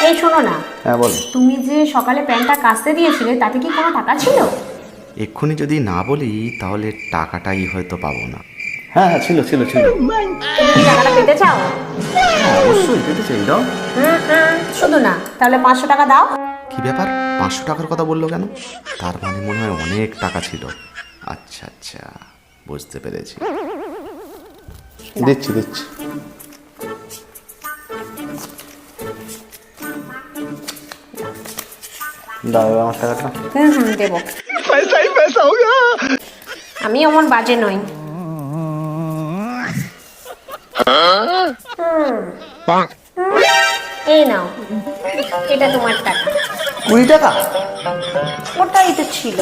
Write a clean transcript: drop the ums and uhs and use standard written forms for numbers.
এই শোনো না, হ্যাঁ বল। তুমি যে সকালে প্যান্টটা কাচতে দিয়েছিলে তাতে কি কোনো টাকা ছিল? এক্ষুনি যদি না বলি তাহলে টাকাটাই হয়তো পাবো না। হ্যাঁ হ্যাঁ, ছিল ছিল ছিল। তুমি কি টাকাটা পেতে চাও? হ্যাঁ, অবশ্যই পেতে চাই, দাও। শুধু না, তাহলে 500 টাকা দাও। কি ব্যাপার, 500 টাকার কথা বললো কেন? তার মানে মনে হয় অনেক টাকা ছিল। আচ্ছা আচ্ছা, বুঝতে পেরেছি। দিচ্ছি দিচ্ছি। দাও আমার টাকাটা। দেবো। আমি অমন বাজে নই। এই নাও, এটা তোমার টাকা। 20 টাকা? ওটাই তো ছিল।